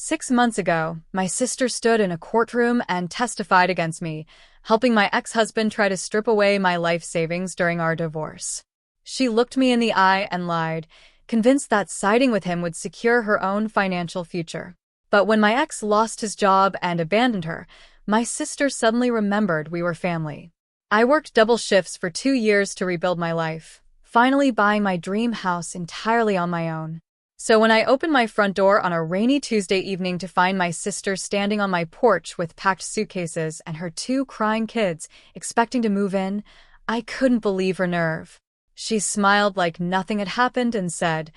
6 months ago, my sister stood in a courtroom and testified against me, helping my ex-husband try to strip away my life savings during our divorce. She looked me in the eye and lied, convinced that siding with him would secure her own financial future. But when my ex lost his job and abandoned her, my sister suddenly remembered we were family. I worked double shifts for 2 years to rebuild my life, finally buying my dream house entirely on my own. So when I opened my front door on a rainy Tuesday evening to find my sister standing on my porch with packed suitcases and her 2 crying kids, expecting to move in, I couldn't believe her nerve. She smiled like nothing had happened and said,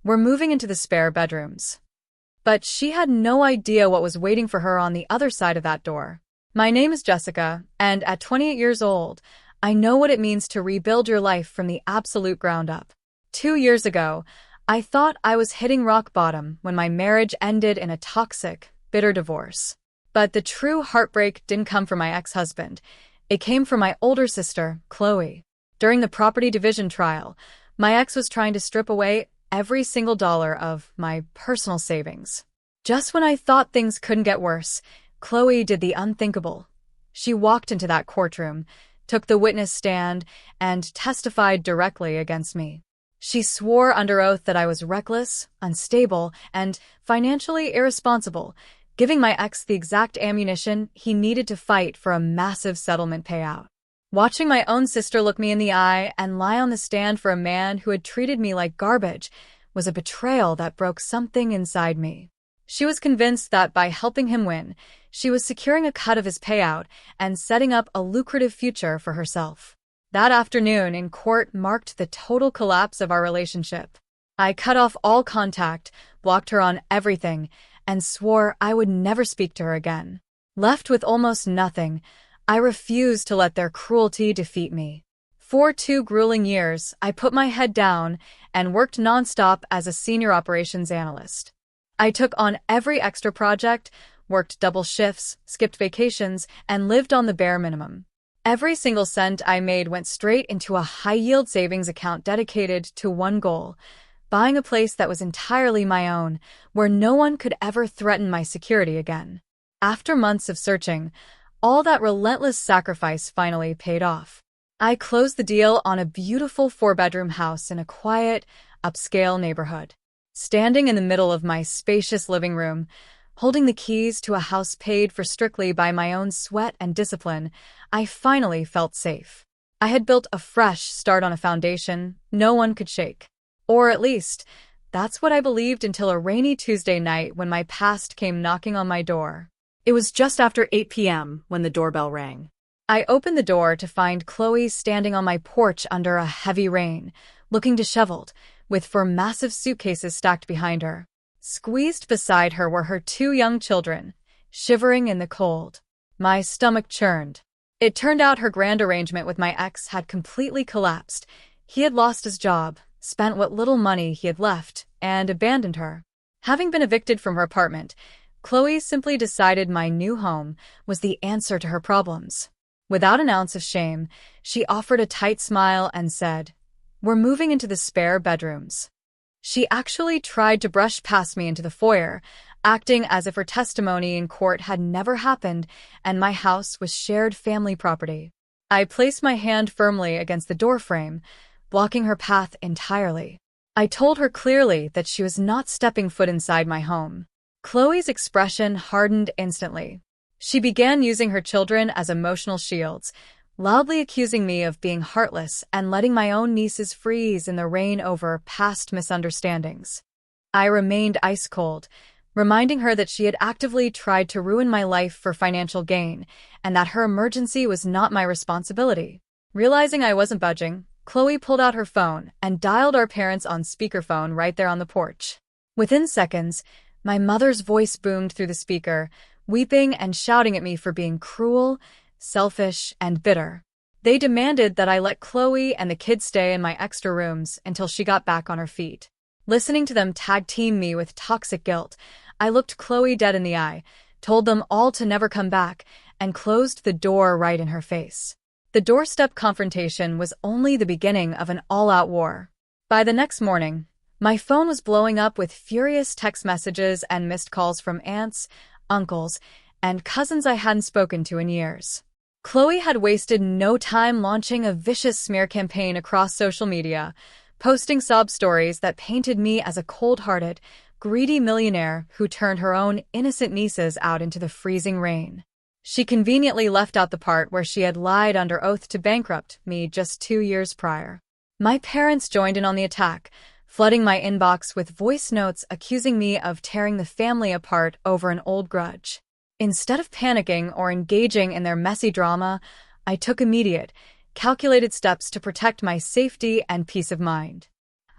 "We're moving into the spare bedrooms." But she had no idea what was waiting for her on the other side of that door. My name is Jessica, and at 28 years old, I know what it means to rebuild your life from the absolute ground up. 2 years ago, I thought I was hitting rock bottom when my marriage ended in a toxic, bitter divorce. But the true heartbreak didn't come from my ex-husband. It came from my older sister, Chloe. During the property division trial, my ex was trying to strip away every single dollar of my personal savings. Just when I thought things couldn't get worse, Chloe did the unthinkable. She walked into that courtroom, took the witness stand, and testified directly against me. She swore under oath that I was reckless, unstable, and financially irresponsible, giving my ex the exact ammunition he needed to fight for a massive settlement payout. Watching my own sister look me in the eye and lie on the stand for a man who had treated me like garbage was a betrayal that broke something inside me. She was convinced that by helping him win, she was securing a cut of his payout and setting up a lucrative future for herself. That afternoon in court marked the total collapse of our relationship. I cut off all contact, blocked her on everything, and swore I would never speak to her again. Left with almost nothing, I refused to let their cruelty defeat me. For 2 grueling years, I put my head down and worked nonstop as a senior operations analyst. I took on every extra project, worked double shifts, skipped vacations, and lived on the bare minimum. Every single cent I made went straight into a high-yield savings account dedicated to one goal: buying a place that was entirely my own, where no one could ever threaten my security again. After months of searching, all that relentless sacrifice finally paid off. I closed the deal on a beautiful 4-bedroom house in a quiet, upscale neighborhood. Standing in the middle of my spacious living room, holding the keys to a house paid for strictly by my own sweat and discipline, I finally felt safe. I had built a fresh start on a foundation no one could shake. Or at least, that's what I believed until a rainy Tuesday night when my past came knocking on my door. It was just after 8 p.m. when the doorbell rang. I opened the door to find Chloe standing on my porch under a heavy rain, looking disheveled, with 4 massive suitcases stacked behind her. Squeezed beside her were her 2 young children, shivering in the cold. My stomach churned. It turned out her grand arrangement with my ex had completely collapsed. He had lost his job, spent what little money he had left, and abandoned her. Having been evicted from her apartment, Chloe simply decided my new home was the answer to her problems. Without an ounce of shame, she offered a tight smile and said, "We're moving into the spare bedrooms." She actually tried to brush past me into the foyer, acting as if her testimony in court had never happened and my house was shared family property. I placed my hand firmly against the doorframe, blocking her path entirely. I told her clearly that she was not stepping foot inside my home. Chloe's expression hardened instantly. She began using her children as emotional shields, loudly accusing me of being heartless and letting my own nieces freeze in the rain over past misunderstandings. I remained ice-cold, reminding her that she had actively tried to ruin my life for financial gain and that her emergency was not my responsibility. Realizing I wasn't budging, Chloe pulled out her phone and dialed our parents on speakerphone right there on the porch. Within seconds, my mother's voice boomed through the speaker, weeping and shouting at me for being cruel, selfish, and bitter. They demanded that I let Chloe and the kids stay in my extra rooms until she got back on her feet. Listening to them tag-team me with toxic guilt, I looked Chloe dead in the eye, told them all to never come back, and closed the door right in her face. The doorstep confrontation was only the beginning of an all-out war. By the next morning, My phone was blowing up with furious text messages and missed calls from aunts, uncles, and cousins I hadn't spoken to in years. Chloe had wasted no time launching a vicious smear campaign across social media, posting sob stories that painted me as a cold-hearted, greedy millionaire who turned her own innocent nieces out into the freezing rain. She conveniently left out the part where she had lied under oath to bankrupt me just 2 years prior. My parents joined in on the attack, flooding my inbox with voice notes accusing me of tearing the family apart over an old grudge. Instead of panicking or engaging in their messy drama, I took immediate, calculated steps to protect my safety and peace of mind.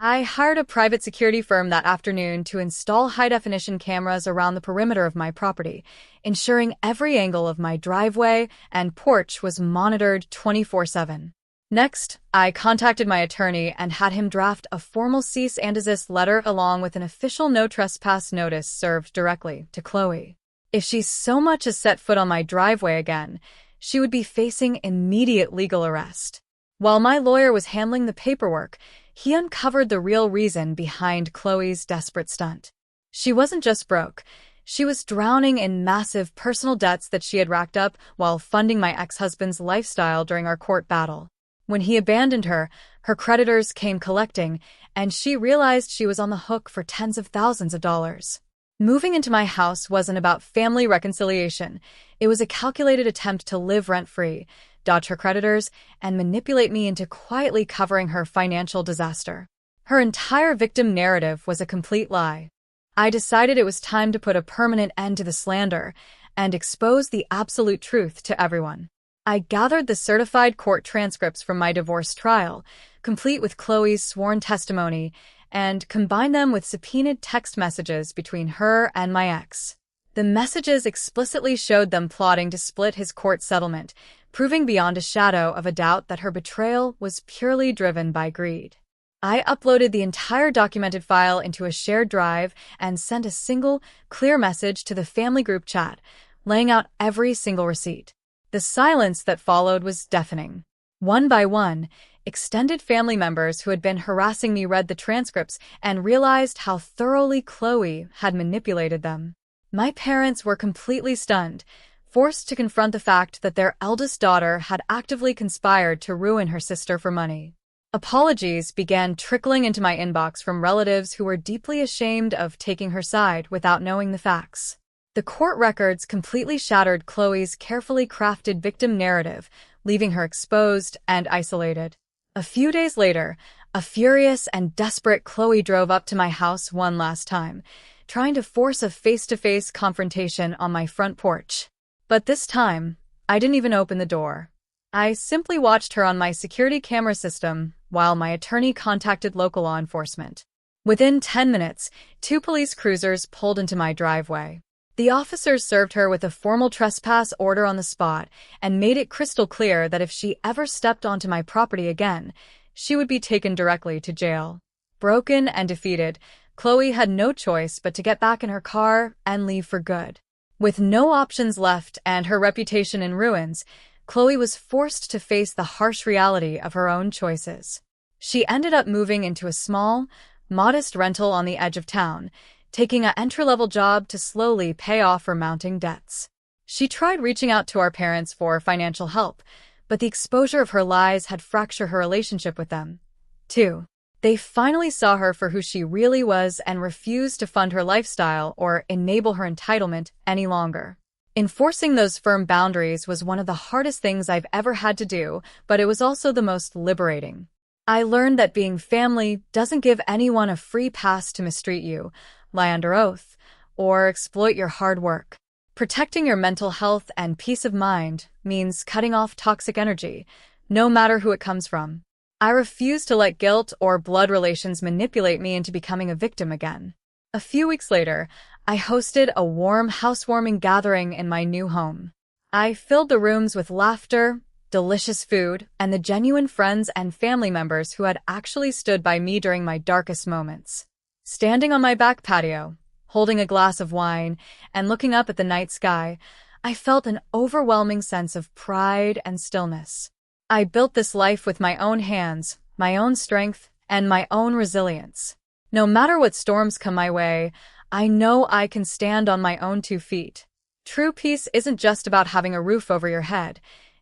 I hired a private security firm that afternoon to install high-definition cameras around the perimeter of my property, ensuring every angle of my driveway and porch was monitored 24/7. Next, I contacted my attorney and had him draft a formal cease and desist letter along with an official no trespass notice served directly to Chloe. If she so much as set foot on my driveway again, she would be facing immediate legal arrest. While my lawyer was handling the paperwork, he uncovered the real reason behind Chloe's desperate stunt. She wasn't just broke. She was drowning in massive personal debts that she had racked up while funding my ex-husband's lifestyle during our court battle. When he abandoned her, her creditors came collecting, and she realized she was on the hook for tens of thousands of dollars. Moving into my house wasn't about family reconciliation. It was a calculated attempt to live rent-free, dodge her creditors, and manipulate me into quietly covering her financial disaster. Her entire victim narrative was a complete lie. I decided it was time to put a permanent end to the slander and expose the absolute truth to everyone. I gathered the certified court transcripts from my divorce trial, complete with Chloe's sworn testimony, and combined them with subpoenaed text messages between her and my ex. The messages explicitly showed them plotting to split his court settlement, proving beyond a shadow of a doubt that her betrayal was purely driven by greed. I uploaded the entire documented file into a shared drive and sent a single, clear message to the family group chat, laying out every single receipt. The silence that followed was deafening. One by one, extended family members who had been harassing me read the transcripts and realized how thoroughly Chloe had manipulated them. My parents were completely stunned, forced to confront the fact that their eldest daughter had actively conspired to ruin her sister for money. Apologies began trickling into my inbox from relatives who were deeply ashamed of taking her side without knowing the facts. The court records completely shattered Chloe's carefully crafted victim narrative, leaving her exposed and isolated. A few days later, a furious and desperate Chloe drove up to my house one last time, trying to force a face-to-face confrontation on my front porch. But this time, I didn't even open the door. I simply watched her on my security camera system while my attorney contacted local law enforcement. Within 10 minutes, 2 police cruisers pulled into my driveway. The officers served her with a formal trespass order on the spot and made it crystal clear that if she ever stepped onto my property again, she would be taken directly to jail. Broken and defeated, Chloe had no choice but to get back in her car and leave for good. With no options left and her reputation in ruins, Chloe was forced to face the harsh reality of her own choices. She ended up moving into a small, modest rental on the edge of town, taking an entry-level job to slowly pay off her mounting debts. She tried reaching out to our parents for financial help, but the exposure of her lies had fractured her relationship with them. 2. They finally saw her for who she really was and refused to fund her lifestyle or enable her entitlement any longer. Enforcing those firm boundaries was one of the hardest things I've ever had to do, but it was also the most liberating. I learned that being family doesn't give anyone a free pass to mistreat you, lie under oath, or exploit your hard work. Protecting your mental health and peace of mind means cutting off toxic energy, no matter who it comes from. I refuse to let guilt or blood relations manipulate me into becoming a victim again. A few weeks later, I hosted a warm housewarming gathering in my new home. I filled the rooms with laughter, delicious food, and the genuine friends and family members who had actually stood by me during my darkest moments. Standing on my back patio, holding a glass of wine, and looking up at the night sky, I felt an overwhelming sense of pride and stillness. I built this life with my own hands, my own strength, and my own resilience. No matter what storms come my way, I know I can stand on my own 2 feet. True peace isn't just about having a roof over your head.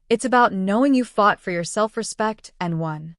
It's about knowing you fought for your self-respect and won.